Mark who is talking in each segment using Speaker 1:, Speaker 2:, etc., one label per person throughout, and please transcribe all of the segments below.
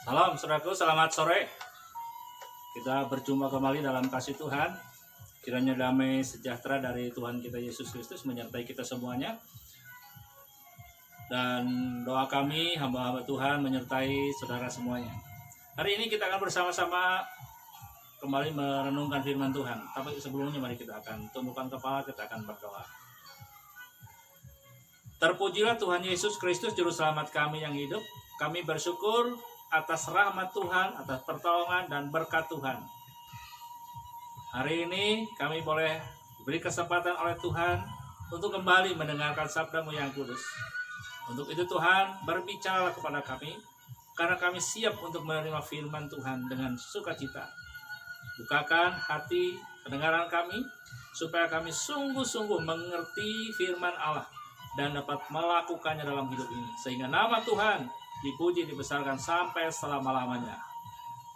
Speaker 1: Salam saudaraku, selamat sore. Kita berjumpa kembali dalam kasih Tuhan. Kiranya damai sejahtera dari Tuhan kita Yesus Kristus menyertai kita semuanya. Dan doa kami, hamba-hamba Tuhan menyertai saudara semuanya. Hari ini kita akan bersama-sama kembali merenungkan firman Tuhan. Tapi sebelumnya mari kita akan tundukkan kepala, kita akan berdoa. Terpujilah Tuhan Yesus Kristus, Juru Selamat kami yang hidup. Kami bersyukur atas rahmat Tuhan, atas pertolongan dan berkat Tuhan. Hari ini kami boleh diberi kesempatan oleh Tuhan untuk kembali mendengarkan sabda-Mu yang kudus. Untuk itu Tuhan, berbicaralah kepada kami, karena kami siap untuk menerima firman Tuhan dengan sukacita. Bukakan hati pendengaran kami, supaya kami sungguh-sungguh mengerti firman Allah dan dapat melakukannya dalam hidup ini. Sehingga nama Tuhan dipuji, dibesarkan sampai selama-lamanya.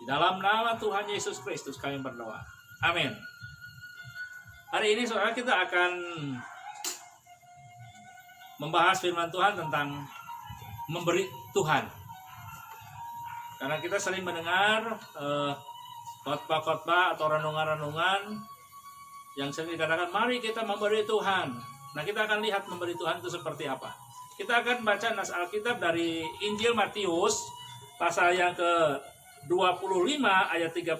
Speaker 1: Di dalam nama Tuhan Yesus Kristus kami berdoa. Amin. Hari ini saudara, kita akan membahas firman Tuhan tentang memberi Tuhan. Karena kita sering mendengar khotbah-khotbah atau renungan-renungan yang sering dikatakan, mari kita memberi Tuhan. Nah, kita akan lihat memberi Tuhan itu seperti apa. Kita akan baca nas Alkitab dari Injil Matius pasal yang ke-25 ayat 31.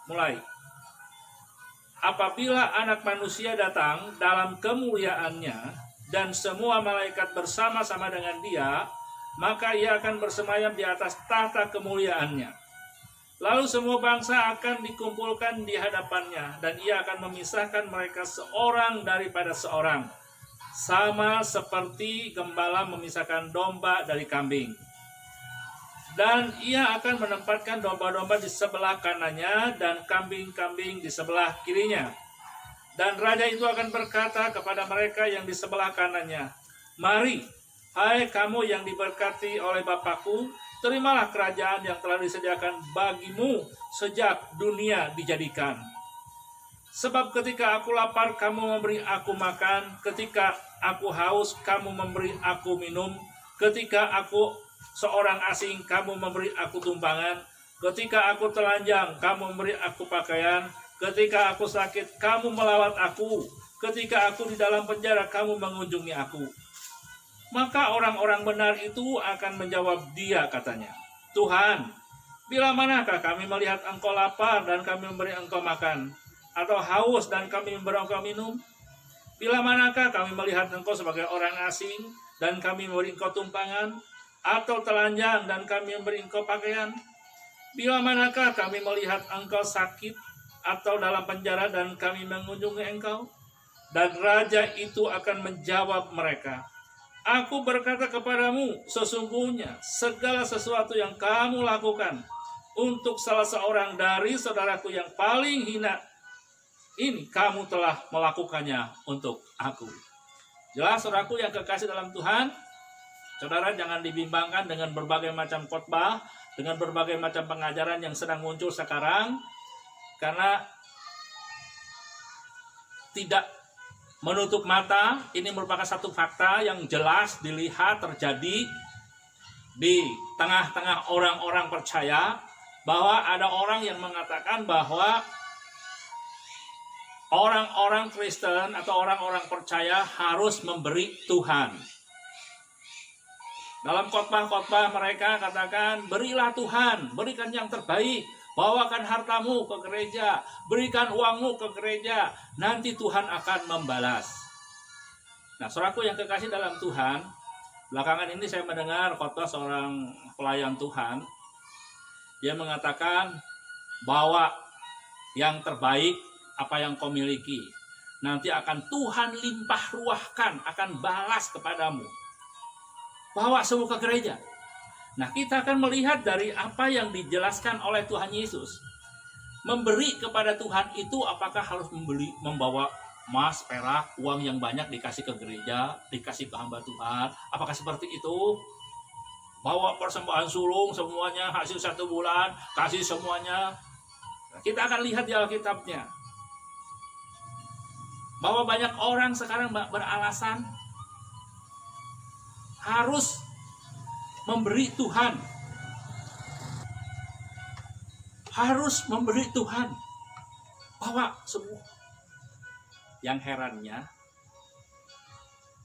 Speaker 1: Mulai. Apabila Anak Manusia datang dalam kemuliaannya dan semua malaikat bersama-sama dengan Dia, maka Ia akan bersemayam di atas tahta kemuliaannya. Lalu semua bangsa akan dikumpulkan di hadapannya, dan Ia akan memisahkan mereka seorang daripada seorang, sama seperti gembala memisahkan domba dari kambing. Dan Ia akan menempatkan domba-domba di sebelah kanannya dan kambing-kambing di sebelah kirinya. Dan Raja itu akan berkata kepada mereka yang di sebelah kanannya, mari, hai kamu yang diberkati oleh Bapa-Ku, terimalah kerajaan yang telah disediakan bagimu sejak dunia dijadikan. Sebab ketika aku lapar, kamu memberi aku makan. Ketika aku haus, kamu memberi aku minum. Ketika aku seorang asing, kamu memberi aku tumpangan. Ketika aku telanjang, kamu memberi aku pakaian. Ketika aku sakit, kamu melawat aku. Ketika aku di dalam penjara, kamu mengunjungi aku. Maka orang-orang benar itu akan menjawab Dia, katanya, Tuhan, bila manakah kami melihat Engkau lapar dan kami memberi Engkau makan, atau haus dan kami memberi Engkau minum? Bila manakah kami melihat Engkau sebagai orang asing dan kami memberi Engkau tumpangan, atau telanjang dan kami memberi Engkau pakaian? Bila manakah kami melihat Engkau sakit atau dalam penjara dan kami mengunjungi Engkau? Dan Raja itu akan menjawab mereka, Aku berkata kepadamu, sesungguhnya segala sesuatu yang kamu lakukan untuk salah seorang dari saudaraku yang paling hina, ini kamu telah melakukannya untuk aku. Jelas saudaraku yang kekasih dalam Tuhan, saudara jangan dibimbangkan dengan berbagai macam khotbah, dengan berbagai macam pengajaran yang sedang muncul sekarang, karena tidak menutup mata. Ini merupakan satu fakta yang jelas dilihat terjadi di tengah-tengah orang-orang percaya, bahwa ada orang yang mengatakan bahwa orang-orang Kristen atau orang-orang percaya harus memberi Tuhan. Dalam khotbah-khotbah mereka katakan, berilah Tuhan, berikan yang terbaik, bawakan hartamu ke gereja, berikan uangmu ke gereja, nanti Tuhan akan membalas. Nah, saudaraku yang kekasih dalam Tuhan, belakangan ini saya mendengar khotbah seorang pelayan Tuhan. Dia mengatakan bahwa yang terbaik apa yang kau miliki, nanti akan Tuhan limpah ruahkan, akan balas kepadamu. Bawa semua ke gereja. Nah, kita akan melihat dari apa yang dijelaskan oleh Tuhan Yesus. Memberi kepada Tuhan itu apakah harus membawa emas, perak, uang yang banyak dikasih ke gereja, dikasih ke hamba Tuhan? Apakah seperti itu? Bawa persembahan sulung semuanya, hasil 1 bulan, kasih semuanya. Nah, kita akan lihat di Alkitabnya bahwa banyak orang sekarang beralasan harus memberi Tuhan. harus memberi Tuhan. Bawa semua. Yang herannya,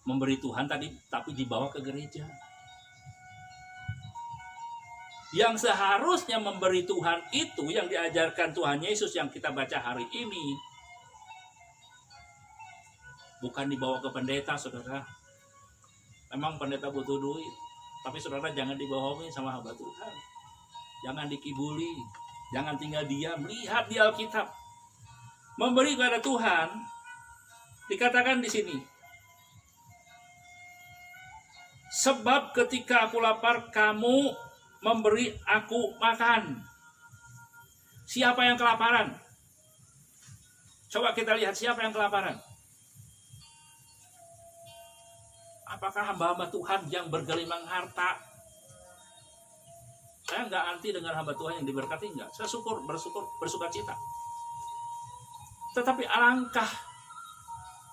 Speaker 1: memberi Tuhan tadi tapi dibawa ke gereja. Yang seharusnya memberi Tuhan itu yang diajarkan Tuhan Yesus yang kita baca hari ini. Bukan dibawa ke pendeta, saudara. Memang pendeta butuh duit. Tapi saudara jangan dibohongi sama hamba Tuhan. Jangan dikibuli. Jangan tinggal diam. Lihat di Alkitab. Memberi kepada Tuhan. Dikatakan di sini. Sebab ketika aku lapar, kamu memberi aku makan. Siapa yang kelaparan? Coba kita lihat siapa yang kelaparan. Apakah hamba-hamba Tuhan yang bergelimang harta? Saya nggak anti dengan hamba Tuhan yang diberkati, enggak. Saya bersuka cita. Tetapi alangkah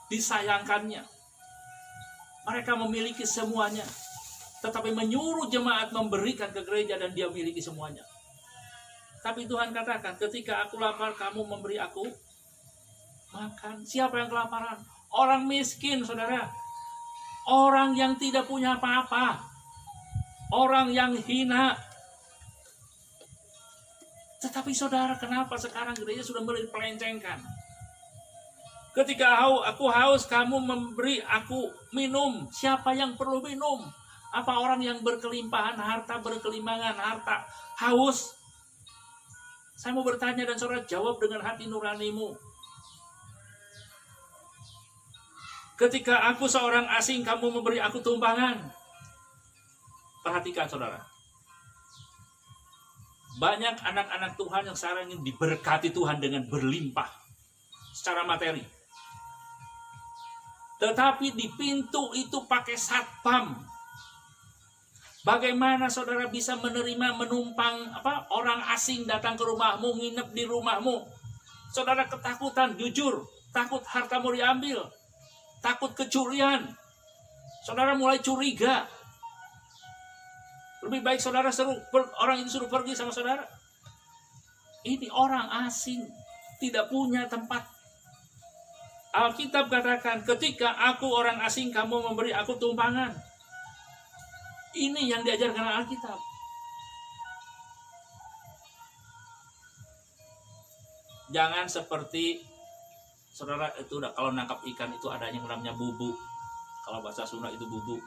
Speaker 1: disayangkannya. Mereka memiliki semuanya. Tetapi menyuruh jemaat memberikan ke gereja dan dia memiliki semuanya. Tapi Tuhan katakan, ketika aku lapar, kamu memberi aku makan. Siapa yang kelaparan? Orang miskin, saudara. Orang yang tidak punya apa-apa. Orang yang hina. Tetapi saudara, kenapa sekarang gereja sudah mulai dipelencengkan? Ketika aku haus, kamu memberi aku minum. Siapa yang perlu minum? Apa orang yang berkelimpahan harta, berkelimangan harta, haus? Saya mau bertanya dan saudara jawab dengan hati nuranimu. Ketika aku seorang asing, kamu memberi aku tumpangan. Perhatikan saudara. Banyak anak-anak Tuhan yang sekarang ingin diberkati Tuhan dengan berlimpah secara materi. Tetapi di pintu itu pakai satpam. Bagaimana saudara bisa menerima menumpang orang asing datang ke rumahmu, nginep di rumahmu? Saudara ketakutan, jujur, takut hartamu diambil. Takut kecurian. Saudara mulai curiga. Lebih baik saudara orang itu suruh pergi sama saudara. Ini orang asing. Tidak punya tempat. Alkitab katakan, ketika aku orang asing, kamu memberi aku tumpangan. Ini yang diajarkan Alkitab. Jangan seperti saudara itu kalau nangkap ikan itu ada yang namanya bubu. Kalau bahasa Sunda itu bubu.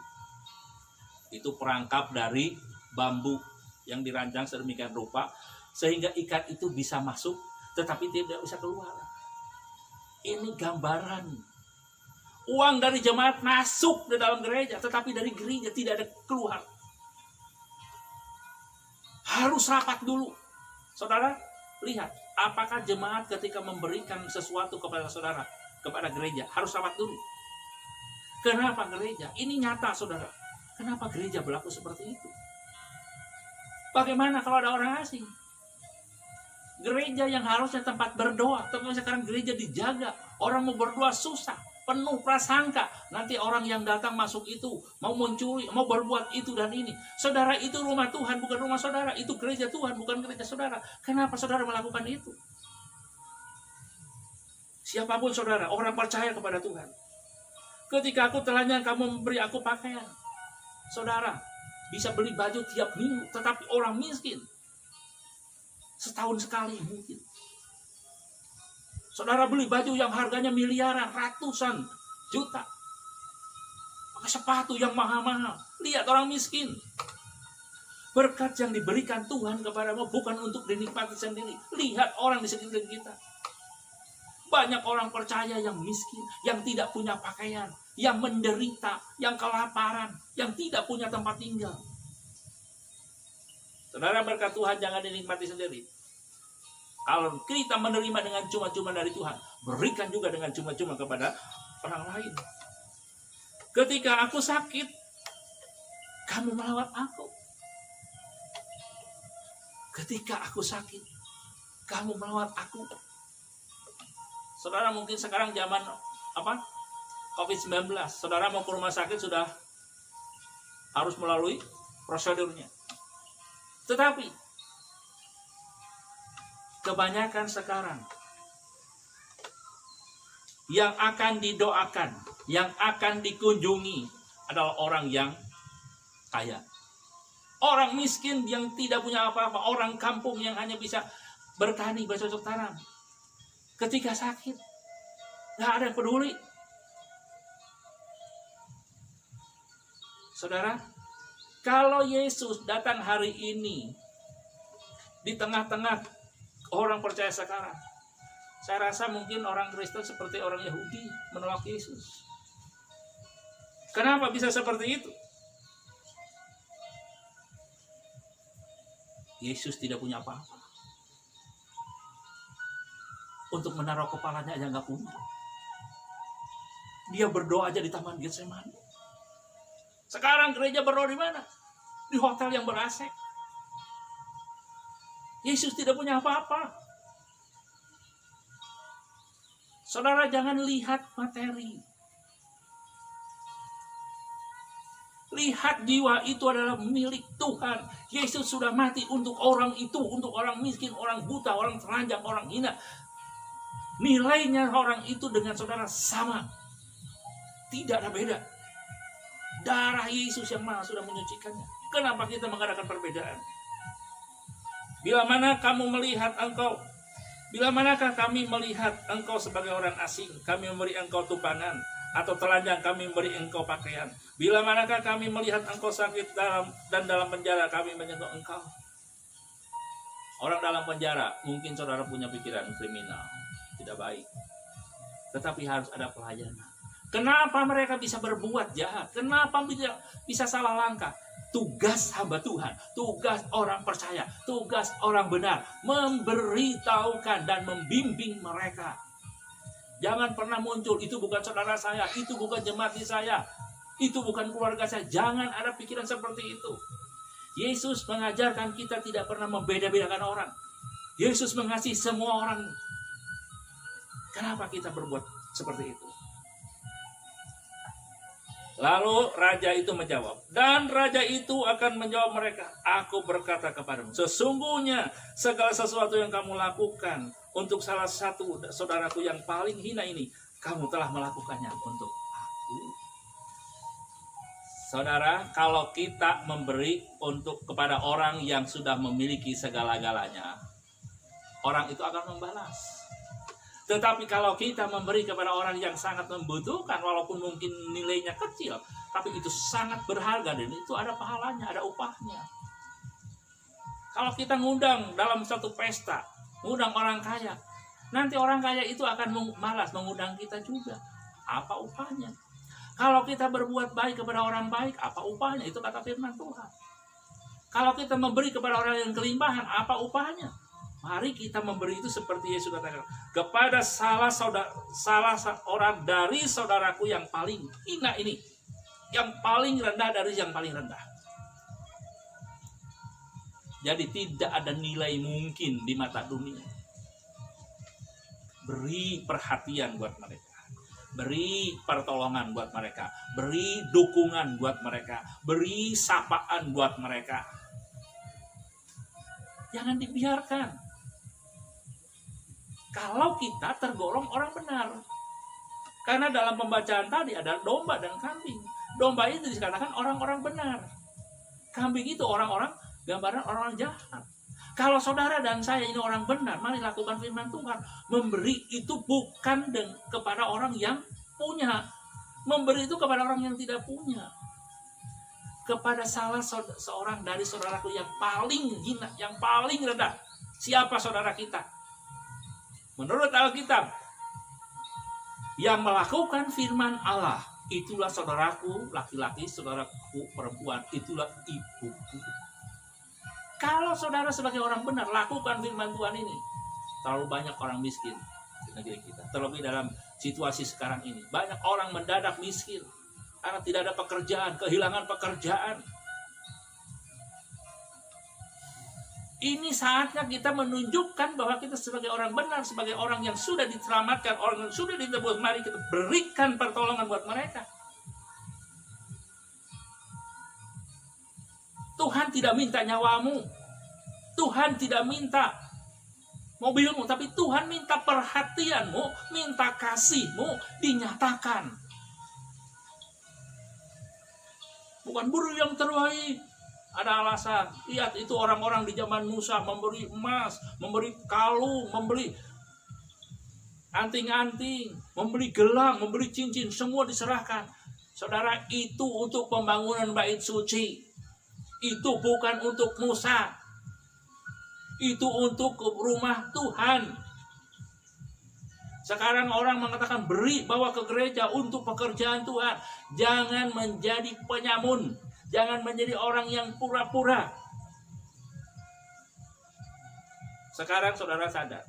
Speaker 1: Itu perangkap dari bambu yang dirancang sedemikian rupa sehingga ikan itu bisa masuk tetapi tidak bisa keluar. Ini gambaran. Uang dari jemaat masuk di dalam gereja tetapi dari gereja tidak ada keluar. Harus rapat dulu. Saudara, lihat. Apakah jemaat ketika memberikan sesuatu kepada saudara, kepada gereja, harus rapat dulu? Kenapa gereja? Ini nyata, saudara. Kenapa gereja berlaku seperti itu? Bagaimana kalau ada orang asing? Gereja yang harusnya tempat berdoa, tapi sekarang gereja dijaga. Orang mau berdoa susah, penuh prasangka. Nanti orang yang datang masuk itu, mau mencuri, mau berbuat itu dan ini. Saudara, itu rumah Tuhan, bukan rumah saudara. Itu gereja Tuhan, bukan gereja saudara. Kenapa saudara melakukan itu? Siapapun saudara, orang percaya kepada Tuhan. Ketika aku telanjang, kamu memberi aku pakaian. Saudara, bisa beli baju tiap minggu, tetapi orang miskin. Setahun sekali mungkin. Saudara beli baju yang harganya miliaran, ratusan juta. Pakai sepatu yang mahal-mahal. Lihat orang miskin. Berkat yang diberikan Tuhan kepadamu bukan untuk dinikmati sendiri. Lihat orang di sekitar kita. Banyak orang percaya yang miskin, yang tidak punya pakaian, yang menderita, yang kelaparan, yang tidak punya tempat tinggal. Saudara, berkat Tuhan jangan dinikmati sendiri. Kalau kita menerima dengan cuma-cuma dari Tuhan, berikan juga dengan cuma-cuma kepada orang lain. Ketika aku sakit, kamu merawat aku. Ketika aku sakit, kamu merawat aku. Saudara, mungkin sekarang zaman COVID-19, saudara mau ke rumah sakit sudah harus melalui prosedurnya. Tetapi kebanyakan sekarang yang akan didoakan, yang akan dikunjungi adalah orang yang kaya. Orang miskin yang tidak punya apa-apa, orang kampung yang hanya bisa bertani, bercocok tanam. Ketika sakit, nggak ada yang peduli. Saudara, kalau Yesus datang hari ini di tengah-tengah orang percaya sekarang, saya rasa mungkin orang Kristen seperti orang Yahudi menolak Yesus. Kenapa bisa seperti itu? Yesus tidak punya apa-apa. Untuk menaruh kepalanya aja nggak punya. Dia berdoa aja di Taman Getsemani. Sekarang gereja berdoa di mana? Di hotel yang ber-AC. Yesus tidak punya apa-apa. Saudara, jangan lihat materi. Lihat jiwa itu adalah milik Tuhan. Yesus sudah mati untuk orang itu, untuk orang miskin, orang buta, orang telanjang, orang hina. Nilainya orang itu dengan saudara sama. Tidak ada beda. Darah Yesus yang mana sudah menyucikannya. Kenapa kita mengadakan perbedaan? Bila manakah kami melihat engkau sebagai orang asing, kami memberi engkau tupangan, atau telanjang kami memberi engkau pakaian. Bila manakah kami melihat engkau sakit dalam penjara, kami menyentuh engkau. Orang dalam penjara, mungkin saudara punya pikiran kriminal, tidak baik. Tetapi harus ada pelayanan. Kenapa mereka bisa berbuat jahat? Kenapa bisa salah langkah? Tugas hamba Tuhan, tugas orang percaya, tugas orang benar, memberitahukan dan membimbing mereka. Jangan pernah muncul, itu bukan saudara saya, itu bukan jemaat saya, itu bukan keluarga saya. Jangan ada pikiran seperti itu. Yesus mengajarkan kita tidak pernah membeda-bedakan orang. Yesus mengasihi semua orang. Kenapa kita berbuat seperti itu? Lalu raja itu menjawab, dan raja itu akan menjawab mereka, aku berkata kepadamu, sesungguhnya segala sesuatu yang kamu lakukan untuk salah satu saudaraku yang paling hina ini, kamu telah melakukannya untuk aku. Saudara, kalau kita memberi kepada orang yang sudah memiliki segala-galanya, orang itu akan membalas. Tetapi kalau kita memberi kepada orang yang sangat membutuhkan, walaupun mungkin nilainya kecil, tapi itu sangat berharga dan itu ada pahalanya, ada upahnya. Kalau kita ngundang dalam satu pesta, ngundang orang kaya, nanti orang kaya itu akan malas mengundang kita juga. Apa upahnya? Kalau kita berbuat baik kepada orang baik, apa upahnya? Itu kata firman Tuhan. Kalau kita memberi kepada orang yang kelimpahan, apa upahnya? Mari kita memberi itu seperti Yesus katakan, kepada salah seorang dari saudaraku yang paling hina ini, yang paling rendah dari yang paling rendah. Jadi tidak ada nilai mungkin di mata dunia. Beri perhatian buat mereka, beri pertolongan buat mereka, beri dukungan buat mereka, beri sapaan buat mereka. Jangan dibiarkan. Kalau kita tergolong orang benar. Karena dalam pembacaan tadi ada domba dan kambing. Domba itu dikatakan orang-orang benar. Kambing itu orang-orang, gambaran orang jahat. Kalau saudara dan saya ini orang benar, mari lakukan firman Tuhan. Memberi itu bukan kepada orang yang punya. Memberi itu kepada orang yang tidak punya. Kepada salah seorang dari saudaraku yang paling hina, yang paling rendah. Siapa saudara kita? Menurut Alkitab, yang melakukan firman Allah, itulah saudaraku laki-laki, saudaraku perempuan, itulah ibuku. Kalau saudara sebagai orang benar, lakukan firman Tuhan ini. Terlalu banyak orang miskin di negeri kita. Terlebih dalam situasi sekarang ini. Banyak orang mendadak miskin. Karena tidak ada pekerjaan, kehilangan pekerjaan. Ini saatnya kita menunjukkan bahwa kita sebagai orang benar, sebagai orang yang sudah diselamatkan, orang yang sudah ditebus. Mari kita berikan pertolongan buat mereka. Tuhan tidak minta nyawamu. Tuhan tidak minta mobilmu, tapi Tuhan minta perhatianmu, minta kasihmu dinyatakan. Bukan buru yang terbaik. Ada alasan. Lihat itu orang-orang di zaman Musa memberi emas, memberi kalung, memberi anting-anting, memberi gelang, memberi cincin, semua diserahkan. Saudara, itu untuk pembangunan bait suci. Itu bukan untuk Musa. Itu untuk rumah Tuhan. Sekarang orang mengatakan beri, bawa ke gereja untuk pekerjaan Tuhan. Jangan menjadi penyamun. Jangan menjadi orang yang pura-pura. Sekarang saudara sadar,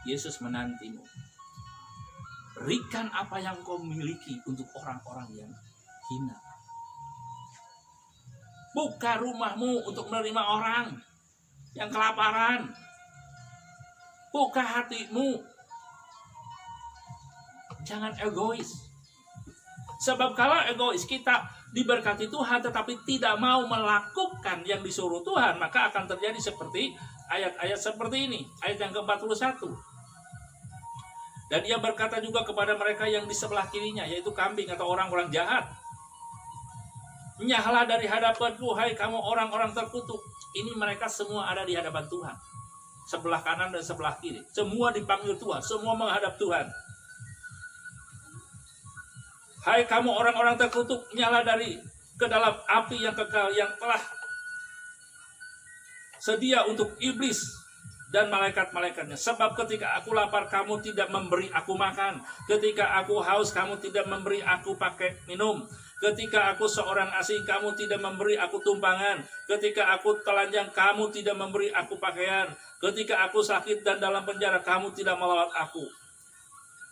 Speaker 1: Yesus menantimu. Berikan apa yang kau miliki untuk orang-orang yang hina. Buka rumahmu untuk menerima orang yang kelaparan. Buka hatimu. Jangan egois. Sebab kalau egois, kita diberkati Tuhan tetapi tidak mau melakukan yang disuruh Tuhan, maka akan terjadi seperti ayat-ayat seperti ini. Ayat yang ke-41. Dan ia berkata juga kepada mereka yang di sebelah kirinya, yaitu kambing atau orang-orang jahat. Nyahlah dari hadapanku, hai kamu orang-orang terkutuk. Ini mereka semua ada di hadapan Tuhan. Sebelah kanan dan sebelah kiri. Semua dipanggil Tuhan, semua menghadap Tuhan. Hai kamu orang-orang terkutuk, nyala dari ke dalam api yang kekal yang telah sedia untuk iblis dan malaikat-malaikatnya. Sebab ketika aku lapar, kamu tidak memberi aku makan. Ketika aku haus, kamu tidak memberi aku pakai minum. Ketika aku seorang asing, kamu tidak memberi aku tumpangan. Ketika aku telanjang, kamu tidak memberi aku pakaian. Ketika aku sakit dan dalam penjara, kamu tidak melawat aku.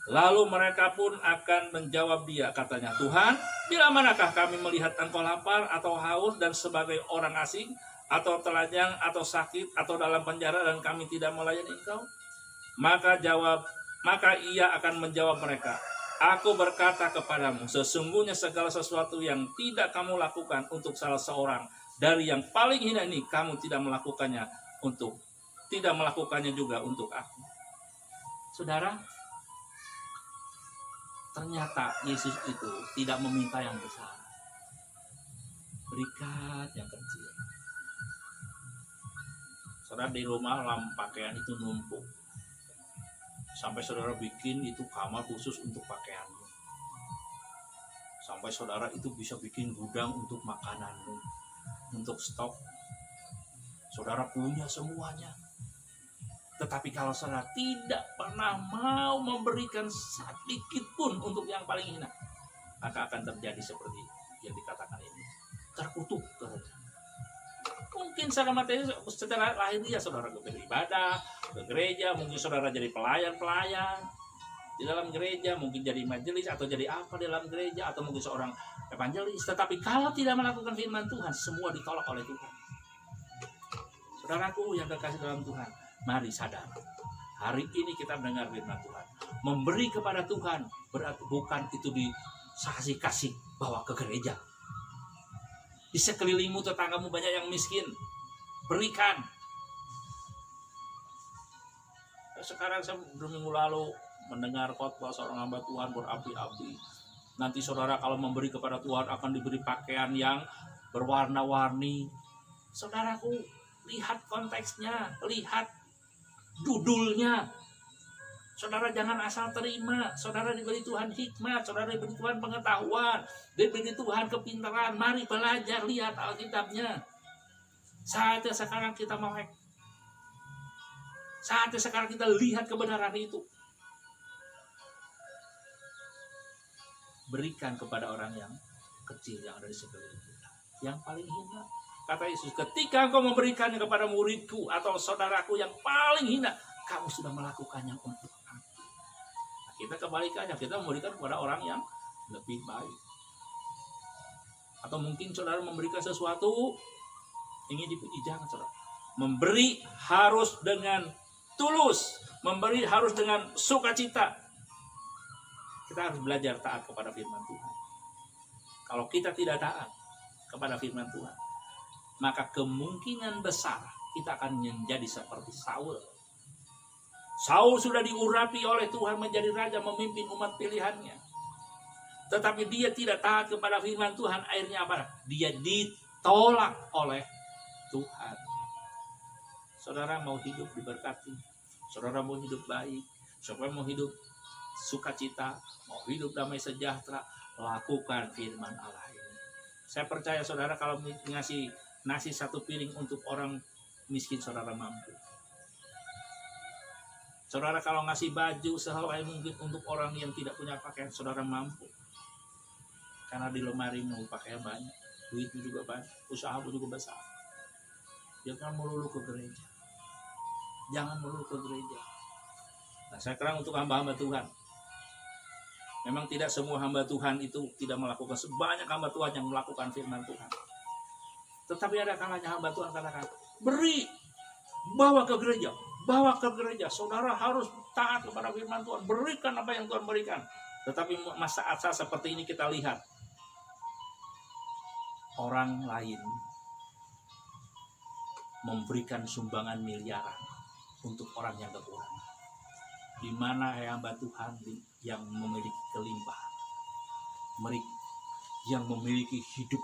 Speaker 1: Lalu mereka pun akan menjawab dia, katanya, Tuhan, bila manakah kami melihat engkau lapar atau haus dan sebagai orang asing, atau telanjang, atau sakit, atau dalam penjara dan kami tidak melayani engkau? Maka ia akan menjawab mereka, aku berkata kepadamu, sesungguhnya segala sesuatu yang tidak kamu lakukan untuk salah seorang dari yang paling hina ini, kamu tidak melakukannya juga untuk aku. Saudara, ternyata Yesus itu tidak meminta yang besar. Berikan yang kecil. Saudara, di rumah pakaian itu numpuk. Sampai saudara bikin itu kamar khusus untuk pakaianmu. Sampai saudara itu bisa bikin gudang untuk makananmu, untuk stok. Saudara punya semuanya. Tetapi kalau saudara tidak pernah mau memberikan sedikit pun untuk yang paling hina, maka akan terjadi seperti yang dikatakan ini. Terkutuk. Mungkin secara materi, secara lahiriah saudara beribadah, ke gereja, mungkin saudara jadi pelayan-pelayan di dalam gereja, mungkin jadi majelis atau jadi apa di dalam gereja, atau mungkin seorang evangelis. Tetapi kalau tidak melakukan firman Tuhan, semua ditolak oleh Tuhan. Saudaraku yang terkasih dalam Tuhan, mari sadar. Hari ini kita mendengar firman Tuhan. Memberi kepada Tuhan berarti bukan itu dikasih bawa ke gereja. Di sekelilingmu, tetanggamu banyak yang miskin. Berikan. Sekarang saya 2 minggu lalu mendengar khotbah seorang hamba Tuhan berapi-api. Nanti saudara kalau memberi kepada Tuhan akan diberi pakaian yang berwarna-warni. Saudaraku, lihat konteksnya, lihat judulnya. Saudara jangan asal terima. Saudara diberi Tuhan hikmat, saudara diberi Tuhan pengetahuan, diberi Tuhan kepintaran. Mari belajar, lihat Alkitabnya. Saatnya sekarang kita melek. Saatnya sekarang kita lihat kebenaran itu. Berikan kepada orang yang kecil yang ada di sekeliling kita, yang paling hina. Kata Yesus, ketika engkau memberikannya kepada muridku atau saudaraku yang paling hina, kamu sudah melakukannya untuk aku. Nah, kita kebalikannya, kita memberikan kepada orang yang lebih baik. Atau mungkin saudara memberikan sesuatu ingin dipuji, jangan saudara. Memberi harus dengan tulus, memberi harus dengan sukacita. Kita harus belajar taat kepada firman Tuhan. Kalau kita tidak taat kepada firman Tuhan, maka kemungkinan besar kita akan menjadi seperti Saul. Saul sudah diurapi oleh Tuhan menjadi raja, memimpin umat pilihannya. Tetapi dia tidak taat kepada firman Tuhan. Akhirnya apa? Dia ditolak oleh Tuhan. Saudara mau hidup diberkati, saudara mau hidup baik, saudara mau hidup sukacita, mau hidup damai sejahtera, lakukan firman Allah ini. Saya percaya saudara kalau ngasih nasi satu piring untuk orang miskin, saudara mampu. Saudara kalau ngasih baju sehelai mungkin untuk orang yang tidak punya pakaian, saudara mampu. Karena di lemarimu pakaian banyak, duitmu juga banyak, usahamu juga besar. Jangan melulu ke gereja. Jangan melulu ke gereja. Nah, sekarang untuk hamba-hamba Tuhan. Memang tidak semua hamba Tuhan itu tidak melakukan, sebanyak hamba Tuhan yang melakukan firman Tuhan. Tetapi ada kalanya hamba Tuhan katakan, beri, bawa ke gereja. Bawa ke gereja, saudara harus taat kepada firman Tuhan. Berikan apa yang Tuhan berikan. Tetapi saat seperti ini kita lihat orang lain memberikan sumbangan miliaran untuk orang yang kekurangan. Di mana hamba Tuhan yang memiliki kelimpahan, yang memiliki hidup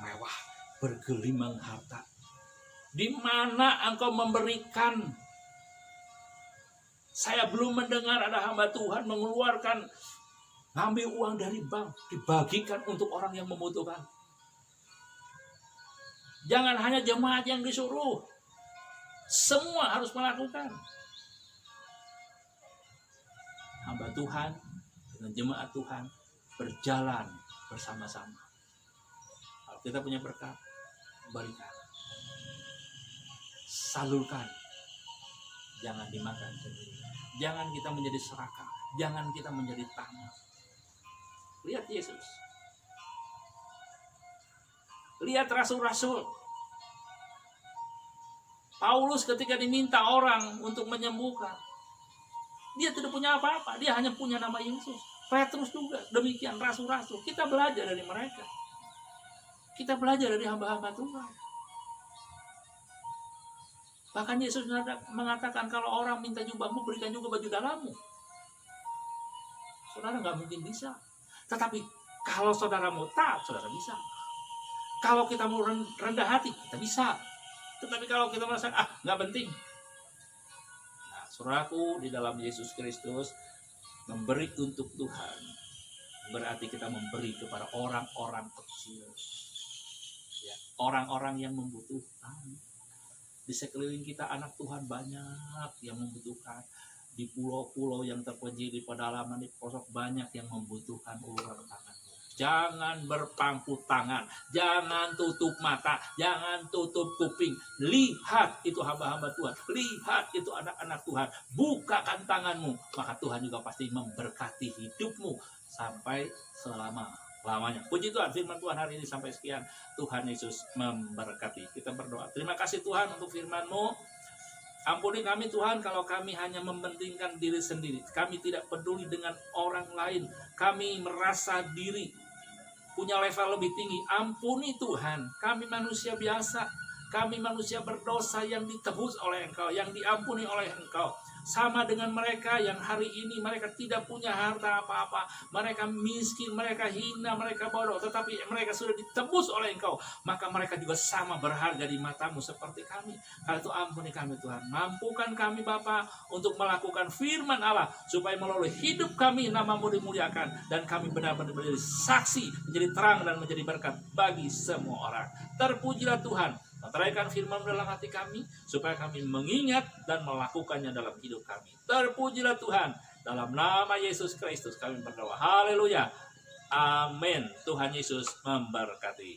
Speaker 1: mewah, bergelimang harta. Di mana engkau memberikan? Saya belum mendengar ada hamba Tuhan mengeluarkan, ngambil uang dari bank, dibagikan untuk orang yang membutuhkan. Jangan hanya jemaat yang disuruh, semua harus melakukan. Hamba Tuhan dengan jemaat Tuhan berjalan bersama-sama. Kalau kita punya berkat, berikan, salurkan, jangan dimakan sendiri. Jangan kita menjadi serakah, jangan kita menjadi tamak. Lihat Yesus, lihat rasul-rasul. Paulus ketika diminta orang untuk menyembuhkan, dia tidak punya apa-apa, dia hanya punya nama Yesus. Petrus juga demikian, rasul-rasul. Kita belajar dari mereka, kita belajar dari hamba-hamba Tuhan. Bahkan Yesus mengatakan kalau orang minta jubahmu, berikan juga baju dalammu. Saudara nggak mungkin bisa. Tetapi kalau saudara mau taat, saudara bisa. Kalau kita mau rendah hati, kita bisa. Tetapi kalau kita merasa, nggak penting. Nah, saudaraku, di dalam Yesus Kristus, memberi untuk Tuhan berarti kita memberi kepada orang-orang kecil. Ya, orang-orang yang membutuhkan. Di sekeliling kita anak Tuhan banyak yang membutuhkan. Di pulau-pulau yang terpencil, di pedalaman, di pelosok banyak yang membutuhkan uluran tanganmu. Jangan berpangku tangan, jangan tutup mata, jangan tutup kuping. Lihat itu hamba-hamba Tuhan, lihat itu anak-anak Tuhan. Bukakan tanganmu, maka Tuhan juga pasti memberkati hidupmu sampai lamanya. Puji Tuhan, firman Tuhan hari ini sampai sekian. Tuhan Yesus memberkati. Kita berdoa. Terima kasih Tuhan untuk firman-Mu. Ampuni kami Tuhan kalau kami hanya mementingkan diri sendiri. Kami tidak peduli dengan orang lain. Kami merasa diri punya level lebih tinggi. Ampuni Tuhan, kami manusia biasa. Kami manusia berdosa yang ditebus oleh Engkau, yang diampuni oleh Engkau. Sama dengan mereka yang hari ini mereka tidak punya harta apa-apa. Mereka miskin, mereka hina, mereka bodoh. Tetapi mereka sudah ditebus oleh Engkau. Maka mereka juga sama berharga di matamu seperti kami. Karena itu ampuni kami Tuhan. Mampukan kami Bapa untuk melakukan firman Allah. Supaya melalui hidup kami nama-Mu dimuliakan. Dan kami benar-benar menjadi saksi, menjadi terang dan menjadi berkat bagi semua orang. Terpujilah Tuhan. Meteraikan firman dalam hati kami, supaya kami mengingat dan melakukannya dalam hidup kami. Terpujilah Tuhan. Dalam nama Yesus Kristus kami berdoa. Haleluya. Amin. Tuhan Yesus memberkati.